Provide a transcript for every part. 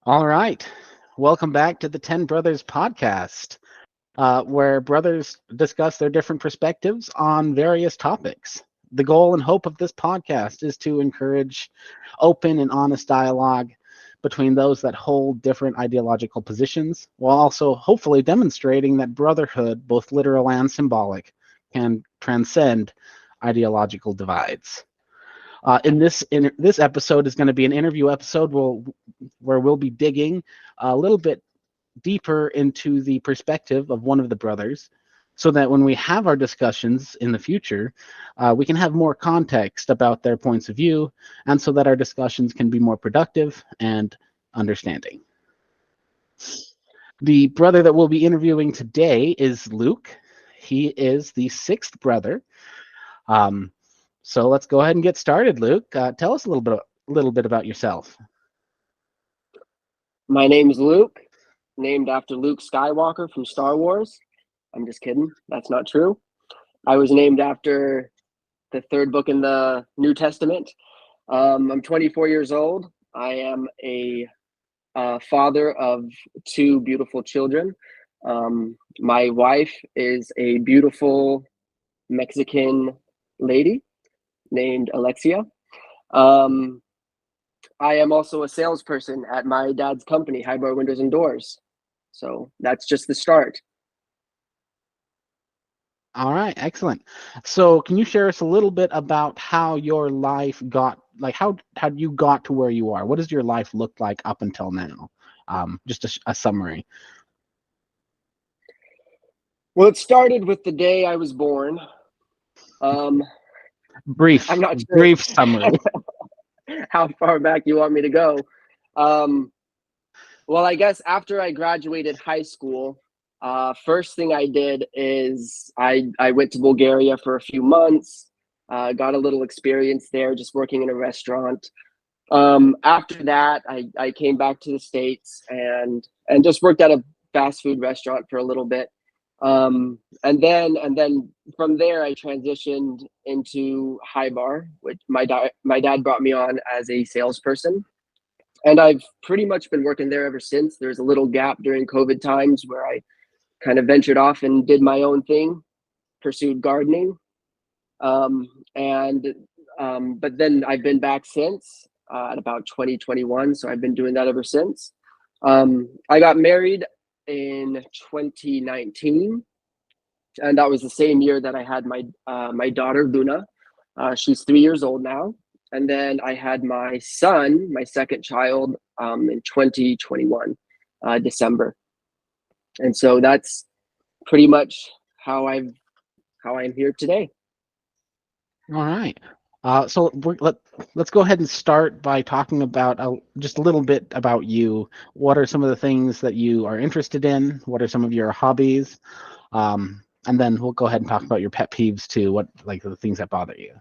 All right. Welcome back to the 10 Brothers podcast, where brothers discuss their different perspectives on various topics. The goal and hope of this podcast is to encourage open and honest dialogue between those that hold different ideological positions, while also hopefully demonstrating that brotherhood, both literal and symbolic, can transcend ideological divides. In this episode is going to be an interview episode where we'll be digging a little bit deeper into the perspective of one of the brothers, so that when we have our discussions in the future, we can have more context about their points of view, and so that our discussions can be more productive and understanding. The brother that we'll be interviewing today is Luke. He is the sixth brother. Um, so let's go ahead and get started, Luke. Tell us a little bit about yourself. My name is Luke, named after Luke Skywalker from Star Wars. I'm just kidding. That's not true. I was named after the third book in the New Testament. I'm 24 years old. I am a father of two beautiful children. My wife is a beautiful Mexican lady named Alexia. Um, I am also a salesperson at my dad's company, Highbar Windows and Doors. So that's just the start. All right, excellent. So, can you share us a little bit about how your life got, like how you got to where you are? What does your life look like up until now? Just a summary. Well, it started with the day I was born. Um, Brief, I'm not sure brief summary. how far back you want me to go. Um, well, I guess after I graduated high school, first thing I did is I went to Bulgaria for a few months, got a little experience there, just working in a restaurant. After that, I came back to the States and just worked at a fast food restaurant for a little bit. And then from there, I transitioned into High Bar, which my dad brought me on as a salesperson, and I've pretty much been working there ever since. There's a little gap during COVID times where I kind of ventured off and did my own thing, pursued gardening, um, and but then I've been back since at about 2021. So I've been doing that ever since. I got married in 2019, and that was the same year that I had my daughter Luna. She's 3 years old now, and then I had my son, my second child, in 2021, December. And so that's pretty much how I'm here today. All right. So let's go ahead and start by talking about just a little bit about you. What are some of the things that you are interested in? What are some of your hobbies? And then we'll go ahead and talk about your pet peeves too. What, like, the things that bother you?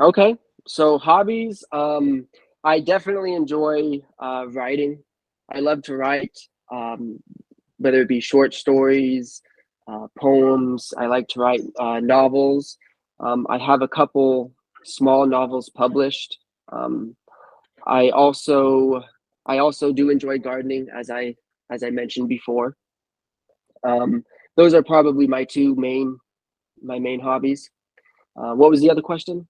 Okay, so hobbies. I definitely enjoy writing. I love to write, um, whether it be short stories, poems. I like to write novels. I have a couple small novels published. Um, I also I also do enjoy gardening, as I mentioned before. Um, those are probably my main hobbies. What was the other question?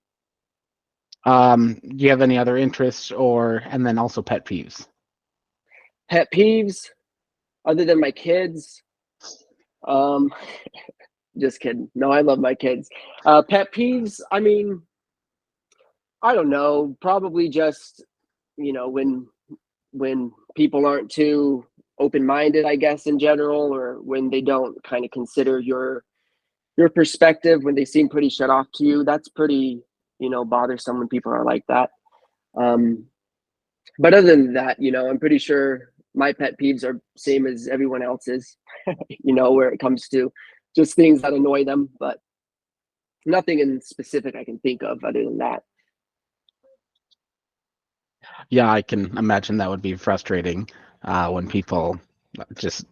Do you have any other interests, and then also pet peeves? Pet peeves other than my kids. Um, just kidding. No, I love my kids. Pet peeves. I mean, I don't know. Probably just when people aren't too open minded, I guess in general, or when they don't kind of consider your perspective, when they seem pretty shut off to you. That's pretty bothersome when people are like that. Um, but other than that, I'm pretty sure my pet peeves are same as everyone else's. Where it comes to just things that annoy them, but nothing in specific I can think of other than that. Yeah, I can imagine that would be frustrating when people just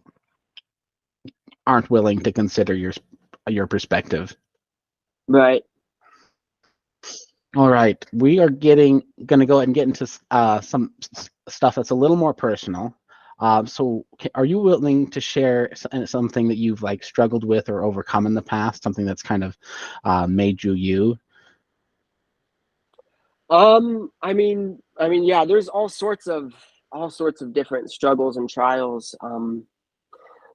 aren't willing to consider your perspective. Right. All right, we are going to go ahead and get into some stuff that's a little more personal. So, are you willing to share something that you've like struggled with or overcome in the past? Something that's kind of made you you? Yeah, there's all sorts of different struggles and trials.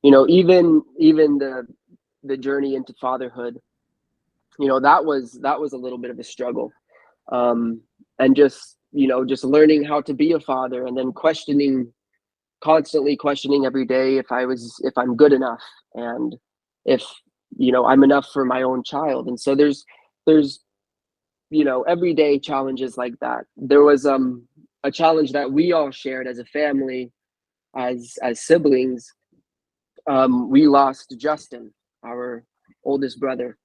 Even the journey into fatherhood, that was a little bit of a struggle. Um, and just learning how to be a father, and then constantly questioning every day if I'm good enough, and if I'm enough for my own child. And so there's everyday challenges like that. There was a challenge that we all shared as a family, as siblings. We lost Justin, our oldest brother,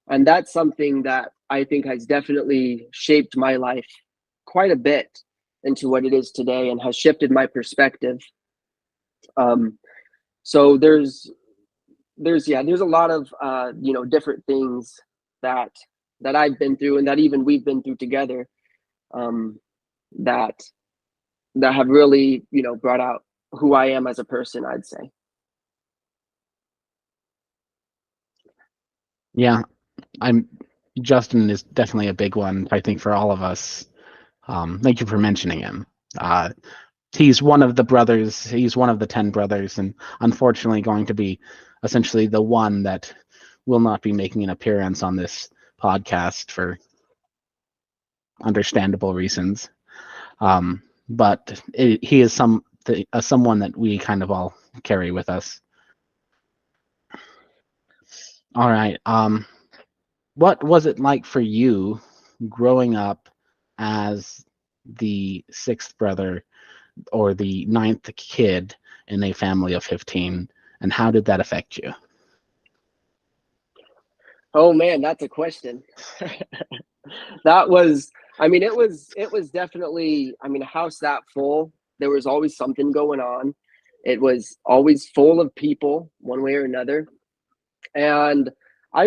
and that's something that I think has definitely shaped my life quite a bit into what it is today, and has shifted my perspective. um, so there's a lot of different things that I've been through, and that even we've been through together, um, that have really brought out who I am as a person, I'd say. Yeah, I'm. Justin is definitely a big one, I think, for all of us. Thank you for mentioning him. Uh, he's one of the brothers. He's one of the 10 brothers, and unfortunately, going to be essentially the one that will not be making an appearance on this podcast for understandable reasons. But he is someone that we kind of all carry with us. All right. What was it like for you growing up as the sixth brother or the ninth kid in a family of 15, and how did that affect you? Oh man, that's a question. That was, it was definitely, a house that full. There was always something going on. It was always full of people, one way or another. And I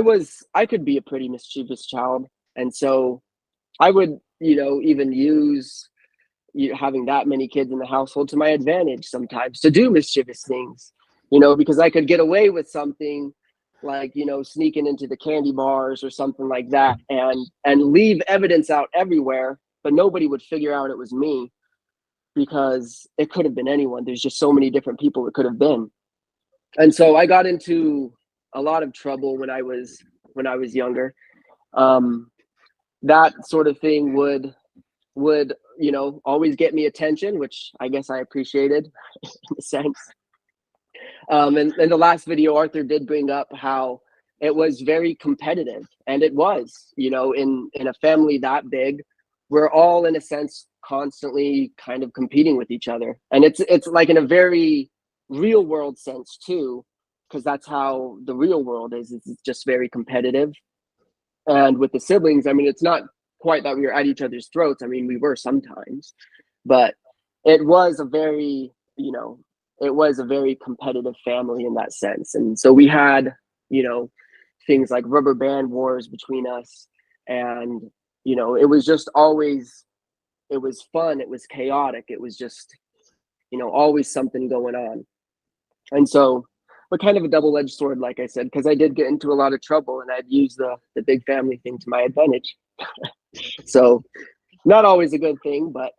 could be a pretty mischievous child. And so I would, even use having that many kids in the household to my advantage sometimes, to do mischievous things, because I could get away with something like, sneaking into the candy bars or something like that, and leave evidence out everywhere, but nobody would figure out it was me, because it could have been anyone. There's just so many different people it could have been. And so I got into a lot of trouble when I was younger. Um, that sort of thing would always get me attention, which I guess I appreciated in a sense. And in the last video, Arthur did bring up how it was very competitive, and it was, in a family that big, we're all in a sense constantly kind of competing with each other, and it's like in a very real world sense too, because that's how the real world is. It's just very competitive. And with the siblings, it's not quite that we were at each other's throats. We were sometimes, but it was a very, it was a very competitive family in that sense. And so we had, you know, things like rubber band wars between us. And, it was just always, it was fun. It was chaotic. It was just, always something going on. And so, but kind of a double-edged sword, like I said, because I did get into a lot of trouble, and I'd use the big family thing to my advantage. So not always a good thing, but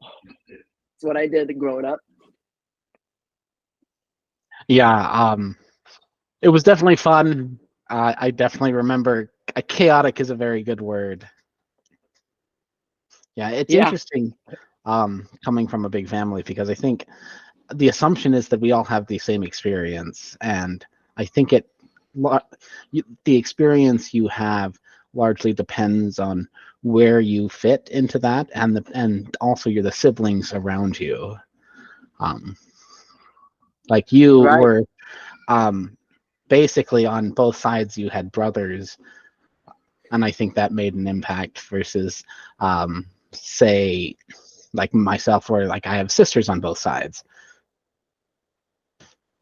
it's what I did growing up. Yeah, it was definitely fun. I definitely remember. Chaotic is a very good word. Yeah, it's Yeah, interesting coming from a big family, because I think the assumption is that we all have the same experience, and I think the experience you have largely depends on where you fit into that, and also you're the siblings around you. Um, like you right. were um, basically on both sides. You had brothers, and I think that made an impact versus say like myself, where like I have sisters on both sides.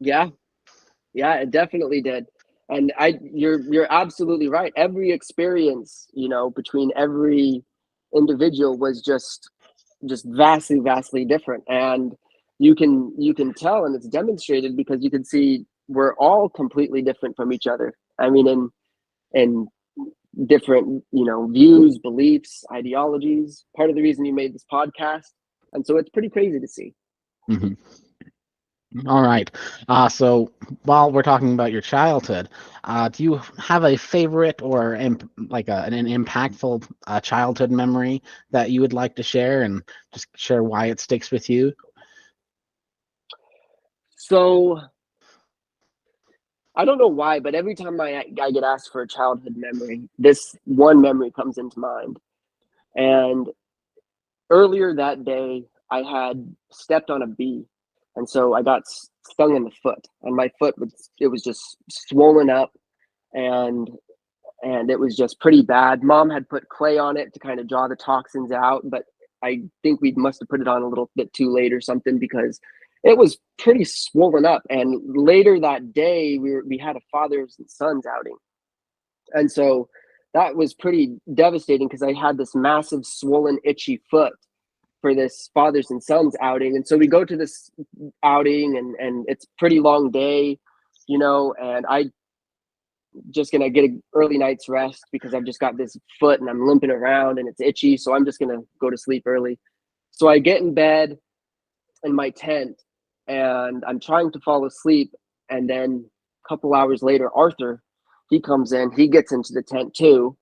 Yeah, yeah, it definitely did. And you're absolutely right. Every experience, between every individual was just vastly different. And you can tell, and it's demonstrated because you can see we're all completely different from each other. I mean, in different, views, beliefs, ideologies. Part of the reason you made this podcast, and so it's pretty crazy to see. Mhm. All right. So while we're talking about your childhood, do you have a favorite or an impactful childhood memory that you would like to share, and just share why it sticks with you? So I don't know why, but every time I get asked for a childhood memory, this one memory comes into mind. And earlier that day, I had stepped on a bee, and so I got stung in the foot, and my foot was just swollen up, and it was just pretty bad. Mom had put clay on it to kind of draw the toxins out, but I think we must have put it on a little bit too late or something, because it was pretty swollen up. And later that day, we had a fathers and sons outing, and so that was pretty devastating because I had this massive swollen itchy foot for this fathers and sons outing. And so we go to this outing, and it's pretty long day, and I just gonna get an early night's rest because I've just got this foot and I'm limping around and it's itchy. So I'm just gonna go to sleep early. So I get in bed in my tent and I'm trying to fall asleep. And then a couple hours later, Arthur, he comes in, he gets into the tent too,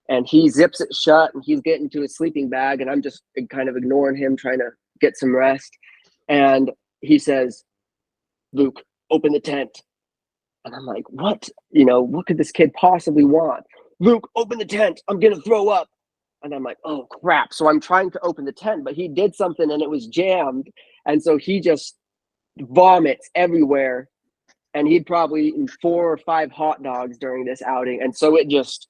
and he zips it shut and he's getting to his sleeping bag. And I'm just kind of ignoring him, trying to get some rest. And he says, "Luke, open the tent." And I'm like, what? What could this kid possibly want? "Luke, open the tent. I'm going to throw up." And I'm like, oh, crap. So I'm trying to open the tent, but he did something and it was jammed. And so he just vomits everywhere. And he'd probably eaten 4 or 5 hot dogs during this outing. And so it just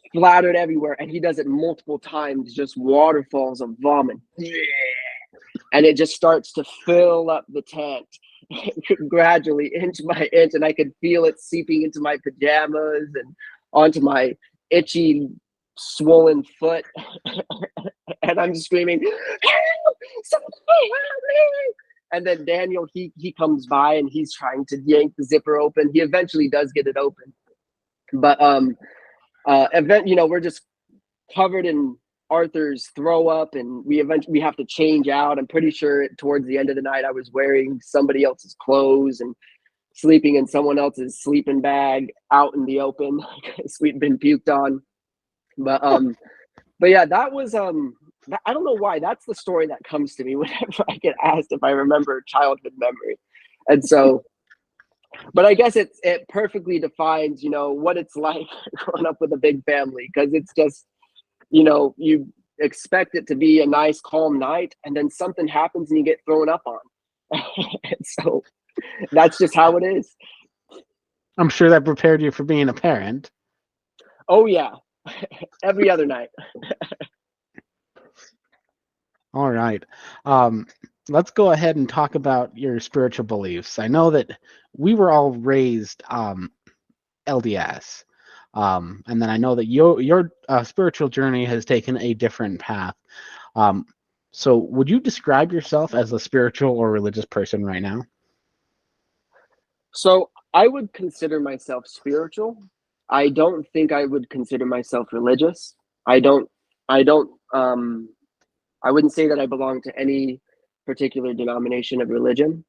splattered everywhere. And he does it multiple times, just waterfalls of vomit. And it just starts to fill up the tent gradually, inch by inch, and I could feel it seeping into my pajamas and onto my itchy, swollen foot. And I'm screaming, "Help! Somebody help me!" And then Daniel, he comes by and he's trying to yank the zipper open. He eventually does get it open, but we're just covered in Arthur's throw up, and we have to change out. I'm pretty sure towards the end of the night I was wearing somebody else's clothes and sleeping in someone else's sleeping bag out in the open because we'd been puked on. But yeah, that was I don't know why that's the story that comes to me whenever I get asked if I remember childhood memory. And so, but I guess it perfectly defines what it's like growing up with a big family, because it's just you expect it to be a nice, calm night, and then something happens and you get thrown up on. And so that's just how it is. I'm sure that prepared you for being a parent. Oh, yeah. Every other night. All right. Let's go ahead and talk about your spiritual beliefs. I know that we were all raised LDS. And then I know that your spiritual journey has taken a different path. So would you describe yourself as a spiritual or religious person right now? So I would consider myself spiritual. I don't think I would consider myself religious. I don't, I wouldn't say that I belong to any particular denomination of religion,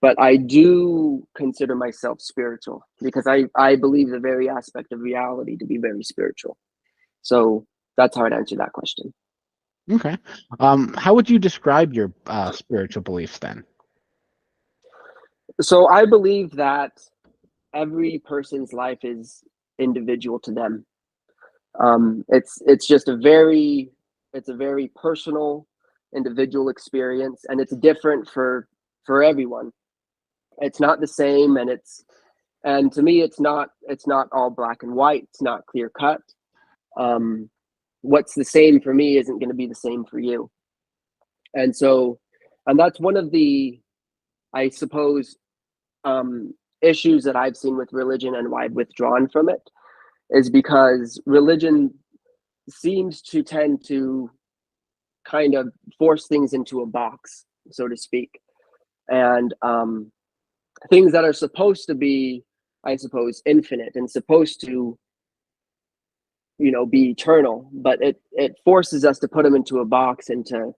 but I do consider myself spiritual because I believe the very aspect of reality to be very spiritual. So that's how I'd answer that question. Okay. How would you describe your spiritual beliefs then? So I believe that every person's life is individual to them. It's just it's a very personal, individual experience, and it's different for everyone. It's not the same, and to me, it's not all black and white. It's not clear cut. What's the same for me isn't going to be the same for you, and so, and that's one of the, I suppose, issues that I've seen with religion and why I've withdrawn from it, is because religion seems to tend to kind of force things into a box, so to speak. And things that are supposed to be, I suppose, infinite and supposed to, be eternal, but it forces us to put them into a box and to,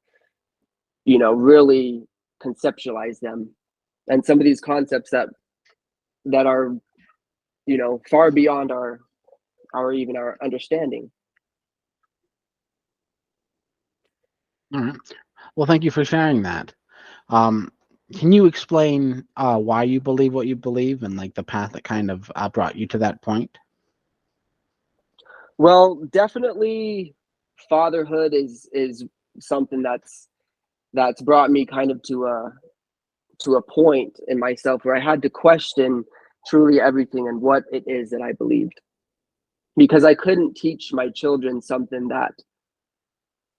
really conceptualize them. And some of these concepts that are, far beyond our understanding. All right. Well, thank you for sharing that. Can you explain why you believe what you believe and like the path that kind of brought you to that point? Well, definitely fatherhood is something that's brought me kind of to a point in myself where I had to question truly everything and what it is that I believed. Because I couldn't teach my children something that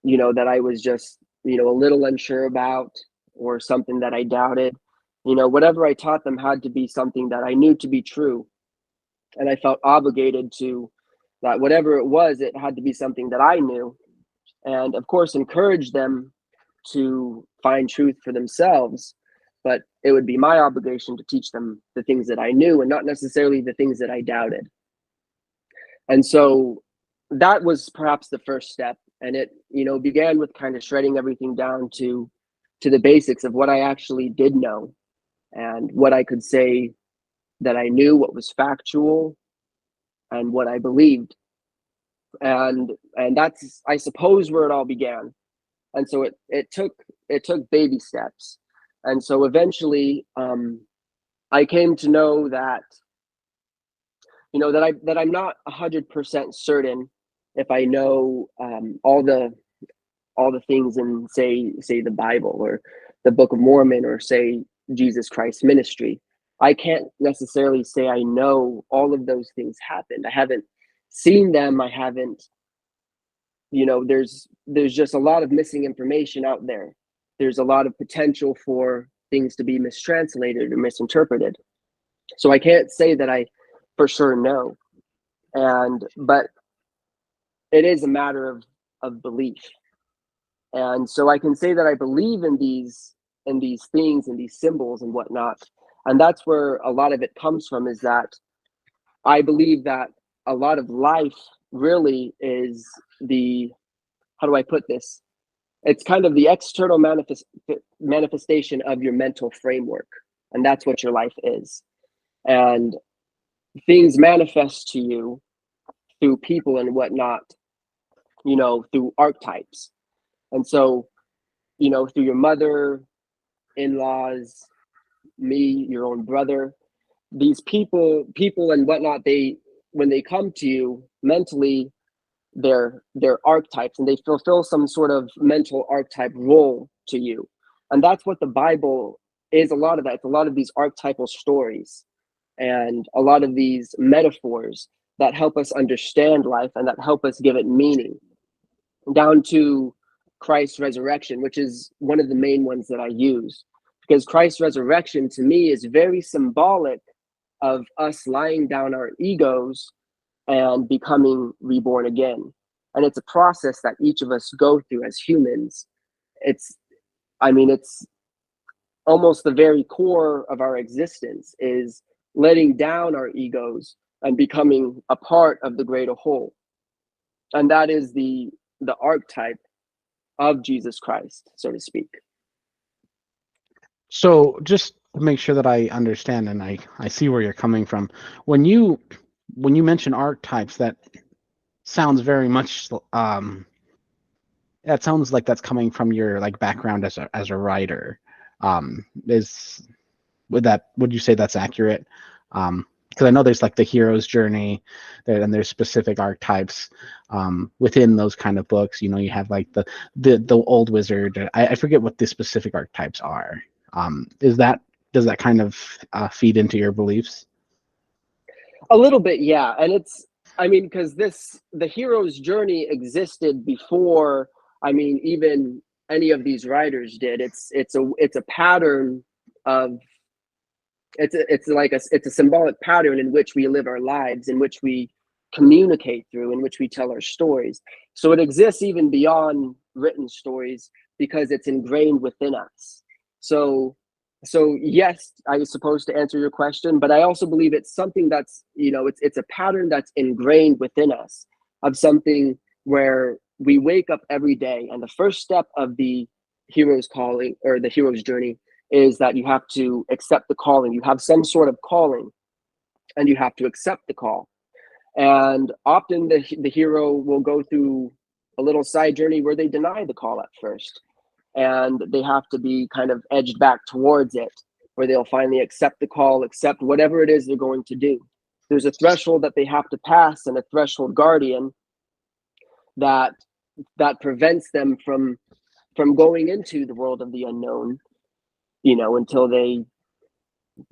I was just, a little unsure about, or something that I doubted. Whatever I taught them had to be something that I knew to be true. And I felt obligated to that, whatever it was, it had to be something that I knew. And of course, encourage them to find truth for themselves. But it would be my obligation to teach them the things that I knew and not necessarily the things that I doubted. And so that was perhaps the first step. And it, began with kind of shredding everything down to the basics of what I actually did know and what I could say that I knew, what was factual, and what I believed. And that's, I suppose, where it all began. And so it took baby steps. And so eventually I came to know that that I'm not 100% certain if I know all the things in say the Bible or the Book of Mormon or say Jesus Christ ministry. I can't necessarily say I know all of those things happened. I haven't seen them. I haven't, there's just a lot of missing information out there. There's a lot of potential for things to be mistranslated or misinterpreted. So I can't say that I for sure know. But it is a matter of belief. And so I can say that I believe in these things and these symbols and whatnot. And that's where a lot of it comes from, is that I believe that a lot of life really is how do I put this? It's kind of the external manifestation of your mental framework. And that's what your life is. And things manifest to you through people and whatnot, through archetypes. And so, through your mother, in-laws, me, your own brother, these people and whatnot, when they come to you mentally, they're archetypes, and they fulfill some sort of mental archetype role to you. And that's what the Bible is. A lot of that. It's a lot of these archetypal stories and a lot of these metaphors that help us understand life and that help us give it meaning, down to Christ's resurrection, which is one of the main ones that I use, because Christ's resurrection to me is very symbolic of us laying down our egos and becoming reborn again. And it's a process that each of us go through as humans. It's almost the very core of our existence, is letting down our egos and becoming a part of the greater whole. And that is the archetype of Jesus Christ, so to speak. So just to make sure that I understand and I see where you're coming from, when you mention archetypes, that sounds very much that sounds like that's coming from your like background as a writer. Would you say that's accurate? Because I know there's like the hero's journey there, and there's specific archetypes within those kind of books. You have like the old wizard. I forget what the specific archetypes are. Does that kind of feed into your beliefs? A little bit, yeah. And because the hero's journey existed before, even any of these writers did. It's a pattern of, it's a symbolic pattern in which we live our lives, in which we communicate through, in which we tell our stories. So it exists even beyond written stories because it's ingrained within us. So yes, I was supposed to answer your question, but I also believe it's something that's, it's a pattern that's ingrained within us, of something where we wake up every day, and the first step of the hero's calling, or the hero's journey, is that you have to accept the calling. You have some sort of calling, and you have to accept the call. And often the hero will go through a little side journey where they deny the call at first, and they have to be kind of edged back towards it, where they'll finally accept the call, accept whatever it is they're going to do. There's a threshold that they have to pass, and a threshold guardian that prevents them from going into the world of the unknown, until they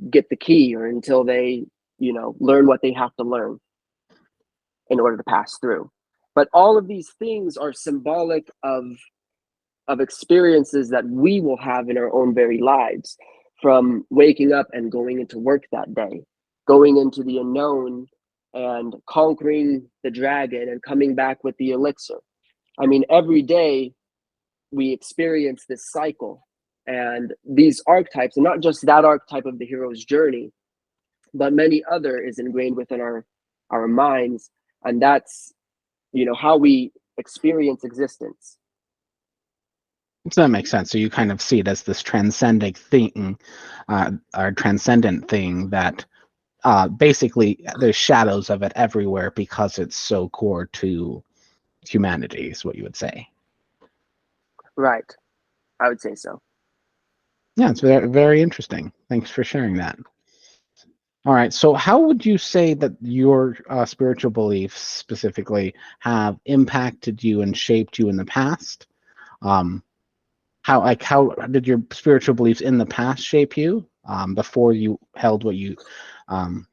get the key, or until they learn what they have to learn in order to pass through. But all of these things are symbolic of experiences that we will have in our own very lives, from waking up and going into work that day, going into the unknown and conquering the dragon and coming back with the elixir. I mean, every day we experience this cycle, and these archetypes, and not just that archetype of the hero's journey, but many other, is ingrained within our minds, and that's how we experience existence. So that makes sense. So you kind of see it as this transcendent thing, or transcendent thing that basically there's shadows of it everywhere because it's so core to humanity, is what you would say. Right. I would say so. Yeah, it's very, very interesting. Thanks for sharing that. All right. So how would you say that your spiritual beliefs specifically have impacted you and shaped you in the past? How did your spiritual beliefs in the past shape you before you held what you held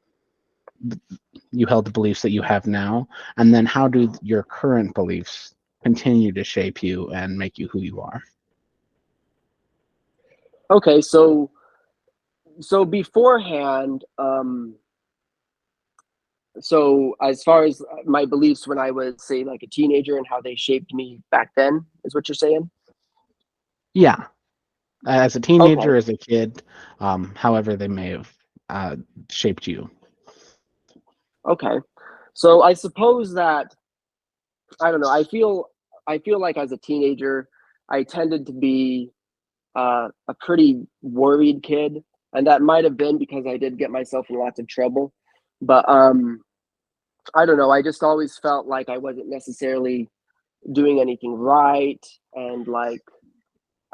the beliefs that you have now? And then how do your current beliefs continue to shape you and make you who you are? Okay, so beforehand, so as far as my beliefs when I was, say, like a teenager, and how they shaped me back then, is what you're saying? Yeah, as a Okay. teenager, as a kid, however they may have shaped you. Okay. So I suppose that, I don't know, I feel like as a teenager, I tended to be a pretty worried kid, and that might have been because I did get myself in lots of trouble. But I don't know, I just always felt like I wasn't necessarily doing anything right, and like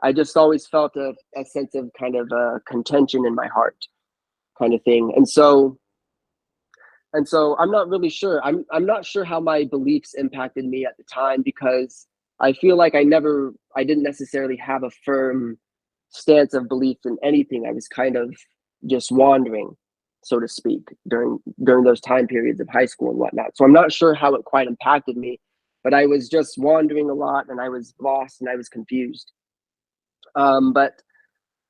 I just always felt a sense of kind of contention in my heart, kind of thing. And so I'm not really sure. I'm not sure how my beliefs impacted me at the time, because I feel like I didn't necessarily have a firm stance of belief in anything. I was kind of just wandering, so to speak, during those time periods of high school and whatnot. So I'm not sure how it quite impacted me, but I was just wandering a lot, and I was lost, and I was confused. But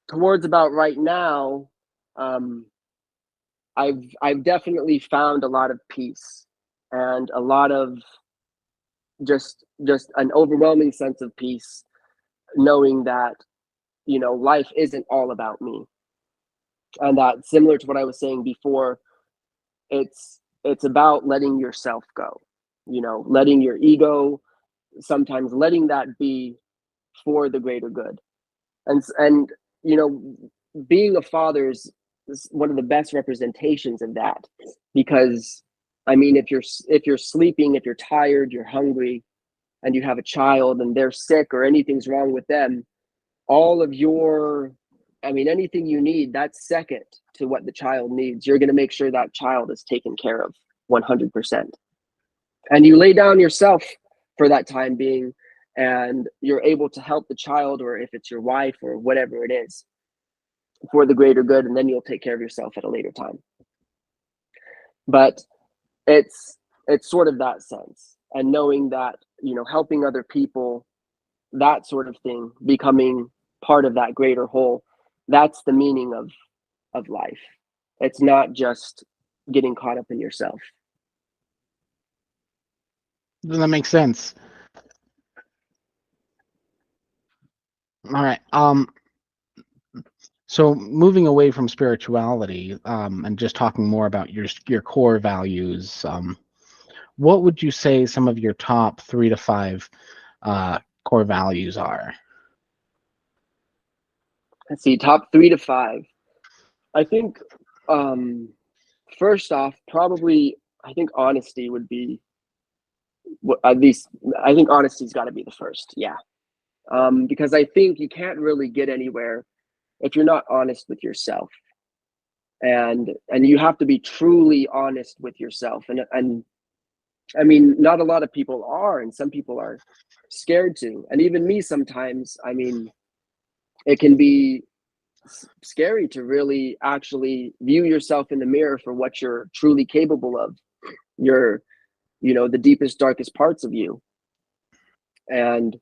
towards about right now, um, I've definitely found a lot of peace, and a lot of just an overwhelming sense of peace, knowing that life isn't all about me, and that, similar to what I was saying before, it's about letting yourself go, letting your ego, sometimes letting that be for the greater good. And you know being a father is one of the best representations of that, because I mean, if you're sleeping, if you're tired, you're hungry, and you have a child and they're sick or anything's wrong with them, all of your, I mean, anything you need, that's second to what the child needs. You're going to make sure that child is taken care of 100%, and you lay down yourself for that time being, and you're able to help the child, or if it's your wife or whatever it is, for the greater good, and then you'll take care of yourself at a later time. But it's sort of that sense, and knowing that, helping other people, that sort of thing, becoming part of that greater whole, that's the meaning of life. It's not just getting caught up in yourself. That makes sense. All right. So moving away from spirituality, and just talking more about your core values, what would you say some of your top 3 to 5 core values are? Let's see, top 3 to 5. I think um, first off, probably I think honesty would be at least. I think honesty's got to be the first. Yeah, because I think you can't really get anywhere if you're not honest with yourself, and you have to be truly honest with yourself. And I mean, not a lot of people are, and some people are scared to, and even me sometimes. I mean, it can be scary to really actually view yourself in the mirror for what you're truly capable of. Your, the deepest, darkest parts of you. And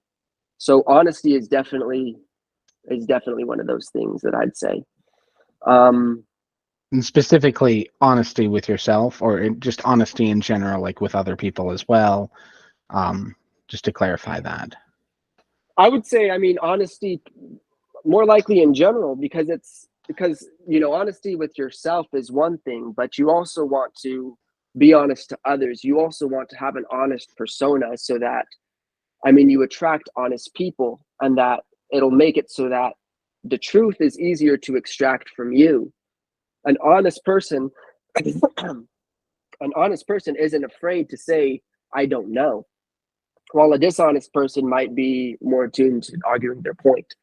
so honesty is definitely one of those things that I'd say. Um, And specifically, honesty with yourself, or just honesty in general, like with other people as well. Um, just to clarify that. I would say, I mean, honesty more likely in general, because honesty with yourself is one thing, but you also want to be honest to others. You also want to have an honest persona, so that, I mean, you attract honest people, and that it'll make it so that the truth is easier to extract from you. An honest person, an honest person isn't afraid to say, I don't know, while a dishonest person might be more attuned to arguing their point.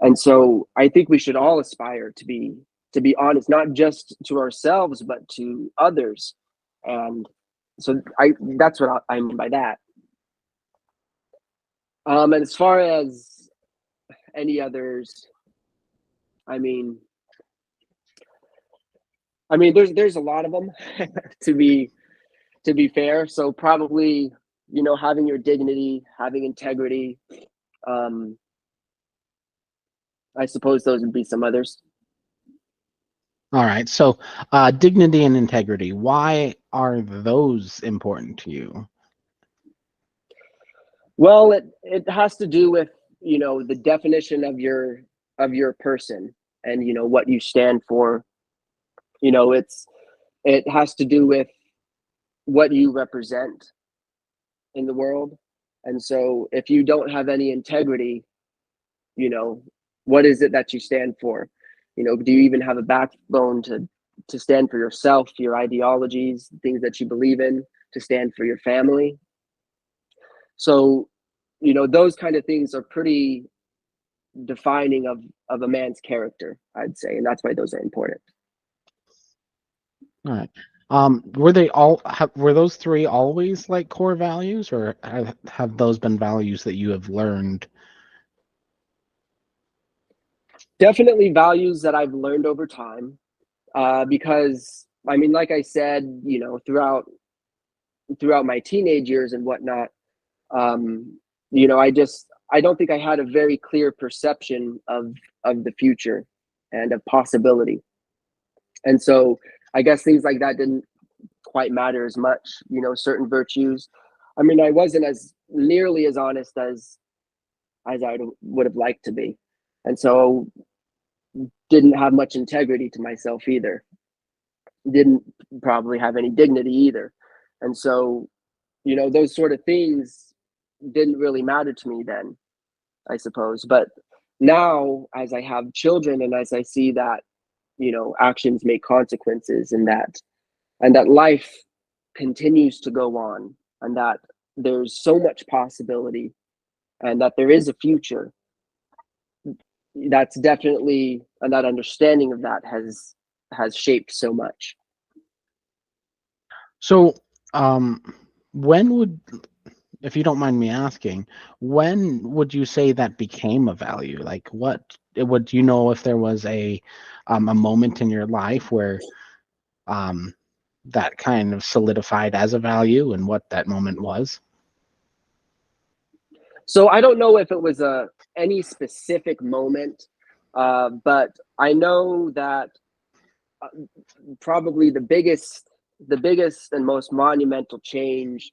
And so I think we should all aspire to be honest, not just to ourselves, but to others. And so that's what I mean by that. And as far as any others, I mean, there's a lot of them to be fair. So probably, having your dignity, having integrity. Um, I suppose those would be some others. All right. So, dignity and integrity. Why are those important to you? Well, it has to do with, the definition of your person, and what you stand for. It has to do with what you represent in the world. And so if you don't have any integrity, you know, what is it that you stand for? Do you even have a backbone to stand for yourself, your ideologies, things that you believe in, to stand for your family? So, those kind of things are pretty defining of a man's character, I'd say, and that's why those are important. All right. Were those 3 always like core values, or have those been values that you have learned? Definitely values that I've learned over time, because I mean, like I said, throughout my teenage years and whatnot, um, I don't think I had a very clear perception of the future and of possibility, and so I guess things like that didn't quite matter as much. Certain virtues. I mean, I wasn't as nearly as honest as I would have liked to be, and so didn't have much integrity to myself either. Didn't probably have any dignity either, and so those sort of things didn't really matter to me then, I suppose. But now, as I have children, and as I see that actions make consequences, and that life continues to go on, and that there's so much possibility, and that there is a future, that's definitely, and that understanding of that has shaped so much. So, um, when would, if you don't mind me asking, when would you say that became a value? Like, what would you know if there was a moment in your life where um, that kind of solidified as a value, and what that moment was? So I don't know if it was any specific moment, but I know that uh, probably the biggest and most monumental change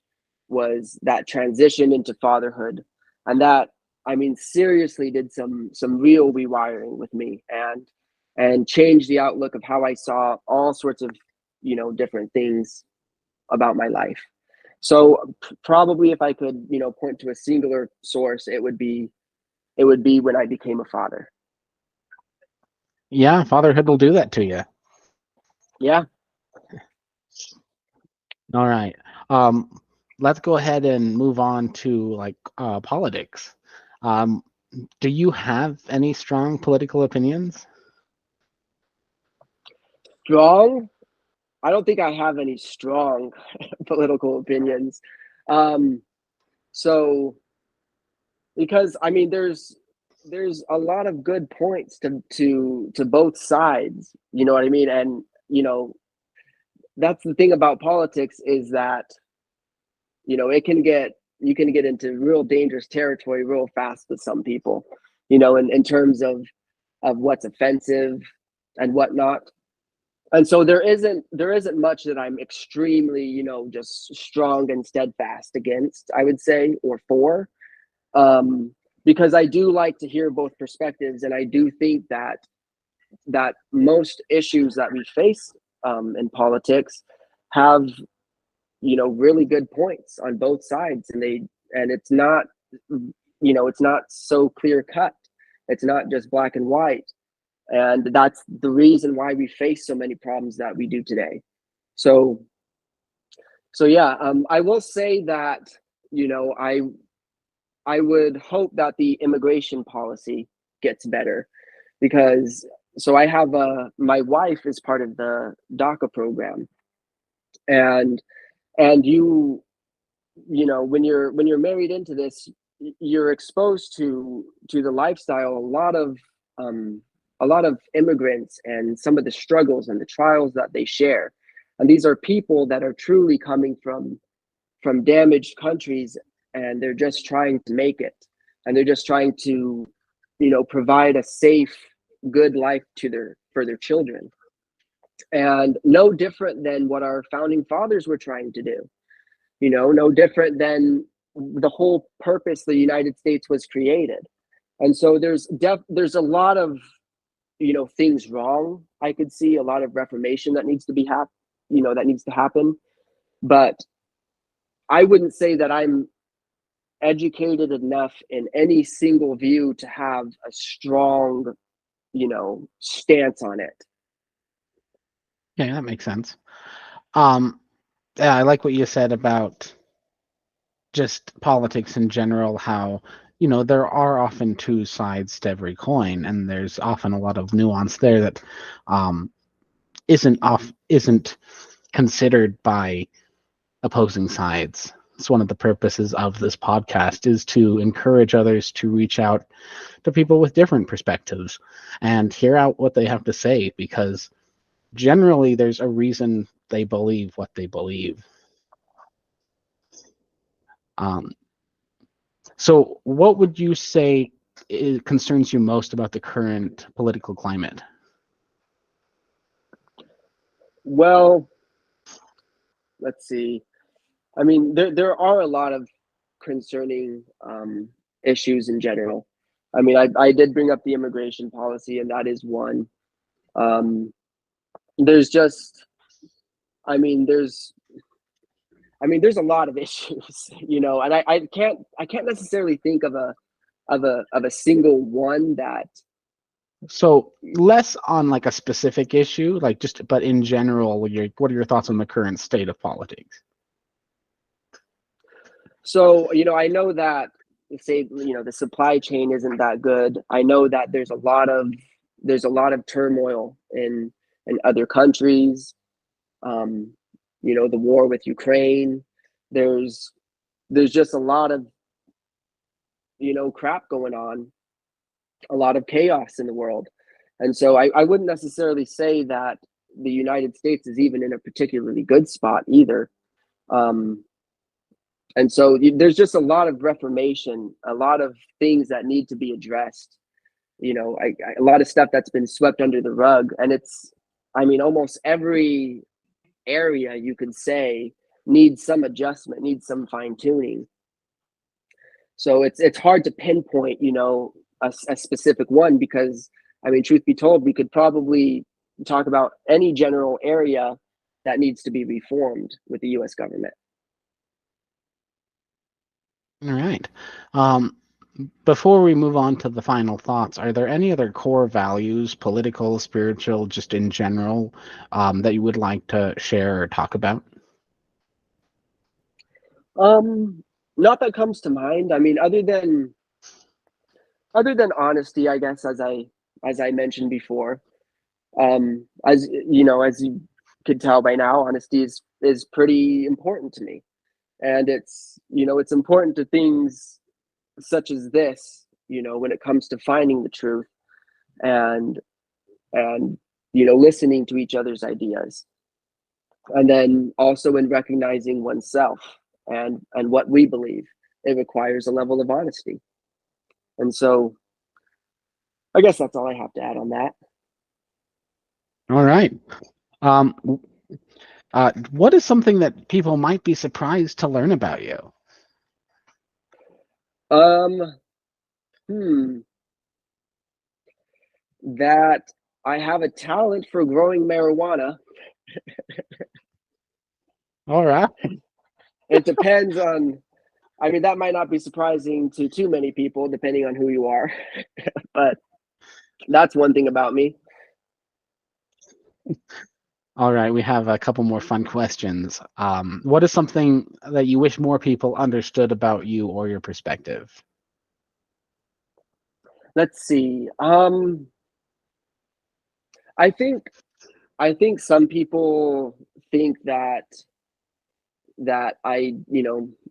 was that transition into fatherhood, and that, I mean, seriously did some real rewiring with me, and changed the outlook of how I saw all sorts of, different things about my life. So probably if I could, point to a singular source, it would be when I became a father. Yeah, fatherhood will do that to you. Yeah. All right. Let's go ahead and move on to like politics. Um, do you have any strong political opinions? Strong? I don't think I have any strong political opinions. Um, so because I mean, there's a lot of good points to both sides. You know what I mean? And that's the thing about politics, is that it can get you can get into real dangerous territory real fast with some people. In terms of what's offensive and whatnot. And so there isn't much that I'm extremely, just strong and steadfast against, I would say, or for, because I do like to hear both perspectives, and I do think that most issues that we face in politics have, really good points on both sides, and it's not so clear cut. It's not just black and white, and that's the reason why we face so many problems that we do today. So so yeah, I will say that, I would hope that the immigration policy gets better, because so I have my wife is part of the DACA program, and when you're married into this, you're exposed to the lifestyle, um, a lot of immigrants, and some of the struggles and the trials that they share. And these are people that are truly coming from damaged countries, and they're just trying to make it, and they're just trying to, provide a safe, good life for their children, and no different than what our founding fathers were trying to do. No different than the whole purpose the United States was created. And so there's a lot of, things wrong. I could see a lot of reformation that needs to that needs to happen. But I wouldn't say that I'm educated enough in any single view to have a strong, stance on it. Yeah, that makes sense. Um, yeah, I like what you said about just politics in general, how there are often two sides to every coin, and there's often a lot of nuance there that um, isn't considered by opposing sides. It's one of the purposes of this podcast, is to encourage others to reach out to people with different perspectives and hear out what they have to say, because generally there's a reason they believe what they believe. Um, so what would you say concerns you most about the current political climate? Well, let's see. I mean, there are a lot of concerning issues in general. I mean, I did bring up the immigration policy, and that is one. Um, there's just, I mean, there's a lot of issues, and I can't necessarily think of a single one that. So less on like a specific issue, like just, but in general, what are your thoughts on the current state of politics? So, I know that, say, the supply chain isn't that good. I know that there's a lot of turmoil in other countries. Um, the war with Ukraine. There's just a lot of, crap going on, a lot of chaos in the world. And so I wouldn't necessarily say that the United States is even in a particularly good spot either. Um, and so there's just a lot of reformation, a lot of things that need to be addressed. A lot of stuff that's been swept under the rug, and I mean, almost every area you could say needs some adjustment, needs some fine tuning. So it's hard to pinpoint, a specific one, because I mean, truth be told, we could probably talk about any general area that needs to be reformed with the U.S. government. All right. Before we move on to the final thoughts, are there any other core values, political, spiritual, just in general, that you would like to share or talk about? Not that comes to mind. I mean, other than honesty, I guess, as I mentioned before, as you could tell by now, honesty is pretty important to me, and it's important to things such as this, when it comes to finding the truth, and listening to each other's ideas, and then also in recognizing oneself and what we believe. It requires a level of honesty, and so I guess that's all I have to add on that. All right. Um, what is something that people might be surprised to learn about you? Um, hmm, that I have a talent for growing marijuana. All right. It depends on, I mean, that might not be surprising to too many people, depending on who you are, but that's one thing about me. All right. We have a couple more fun questions. What is something that you wish more people understood about you or your perspective? Let's see. I think I think some people think that I,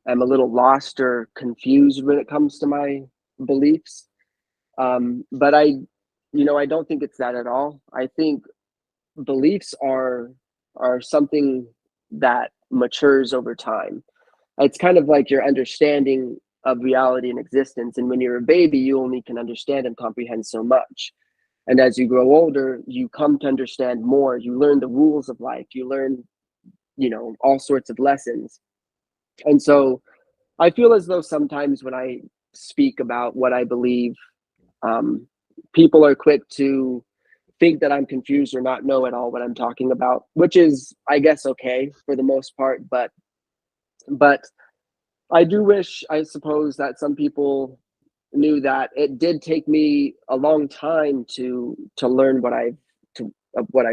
am a little lost or confused when it comes to my beliefs. But I don't think it's that at all. I think beliefs are something that matures over time. It's kind of like your understanding of reality and existence. And when you're a baby, you only can understand and comprehend so much. And as you grow older, you come to understand more. You learn the rules of life. You learn, all sorts of lessons. And so I feel as though sometimes when I speak about what I believe, um, people are quick to think that I'm confused or not know at all what I'm talking about, which is, I guess, okay for the most part. But I do wish, I suppose, that some people knew that it did take me a long time to learn what I've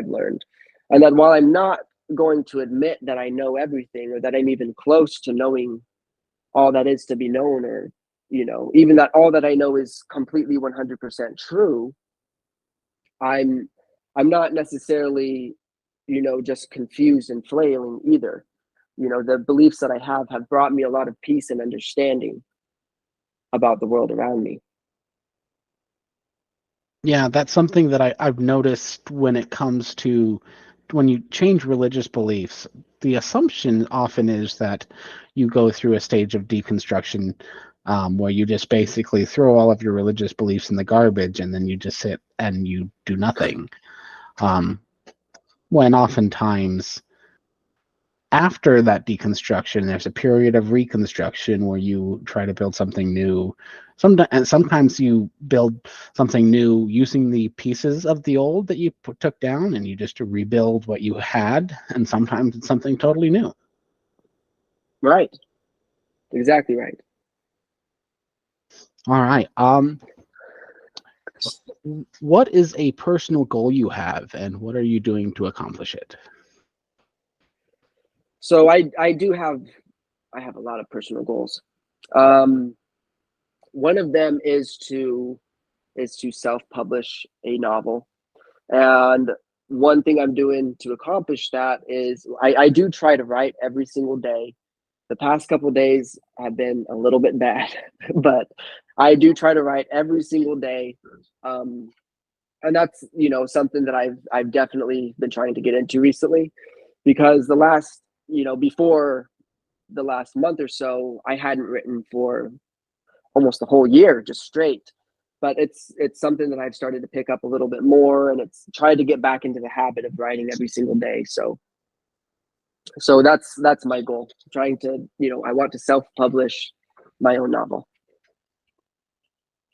learned, and that while I'm not going to admit that I know everything, or that I'm even close to knowing all that is to be known, or even that all that I know is completely 100% true, I'm I'm not necessarily, just confused and flailing either. The beliefs that I have brought me a lot of peace and understanding about the world around me. Yeah, that's something that I've noticed when it comes to when you change religious beliefs. The assumption often is that you go through a stage of deconstruction, where you just basically throw all of your religious beliefs in the garbage and then you just sit and you do nothing. Um, when oftentimes after that deconstruction, there's a period of reconstruction where you try to build something new. Sometimes you build something new using the pieces of the old that you took down, and you just rebuild what you had. And sometimes it's something totally new. Right. Exactly right. All right. What is a personal goal you have, and what are you doing to accomplish it? So I have a lot of personal goals. Um, One of them is to self-publish a novel. And one thing I'm doing to accomplish that is I do try to write every single day. The past couple of days have been a little bit bad, but I do try to write every single day. Um, and that's, something that I've definitely been trying to get into recently, because before the last month or so, I hadn't written for almost the whole year just straight. But it's something that I've started to pick up a little bit more, and it's tried to get back into the habit of writing every single day. So So that's my goal. Trying to, I want to self-publish my own novel.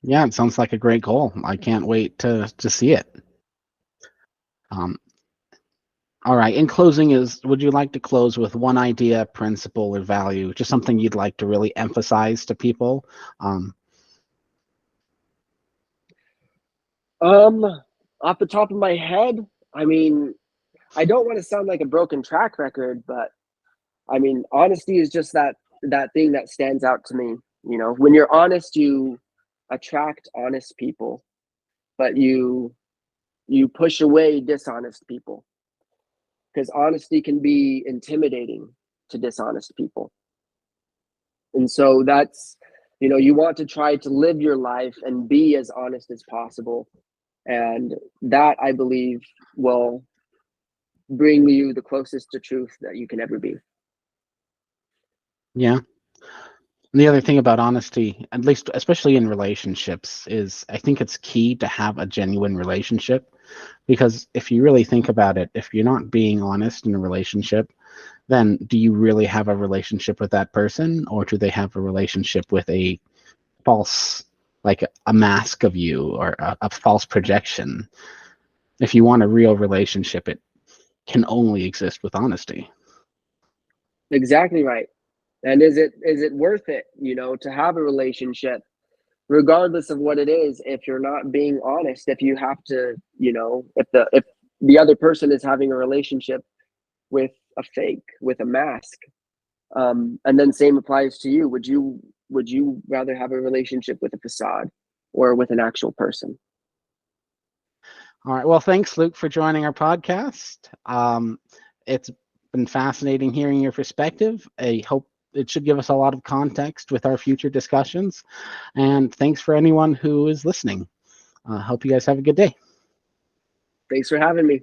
Yeah, it sounds like a great goal. I can't wait to see it. All right. In closing, would you like to close with one idea, principle, or value, just something you'd like to really emphasize to people? Off the top of my head, I mean, I don't want to sound like a broken track record, but I mean, honesty is just that thing that stands out to me. When you're honest, you attract honest people, but you push away dishonest people, because honesty can be intimidating to dishonest people. And so that's, you want to try to live your life and be as honest as possible. And that, I believe, will bring you the closest to truth that you can ever be. Yeah. And the other thing about honesty, at least especially in relationships, is I think it's key to have a genuine relationship. Because if you really think about it, if you're not being honest in a relationship, then do you really have a relationship with that person, or do they have a relationship with a false, like a mask of you, or a false projection? If you want a real relationship, it can only exist with honesty. Exactly right. And is it worth it, to have a relationship, regardless of what it is, if you're not being honest, if you have to, if the other person is having a relationship with a fake, with a mask. And then same applies to you. Would you rather have a relationship with a facade or with an actual person? All right. Well, thanks, Luke, for joining our podcast. It's been fascinating hearing your perspective. I hope it should give us a lot of context with our future discussions. And thanks for anyone who is listening. Hope you guys have a good day. Thanks for having me.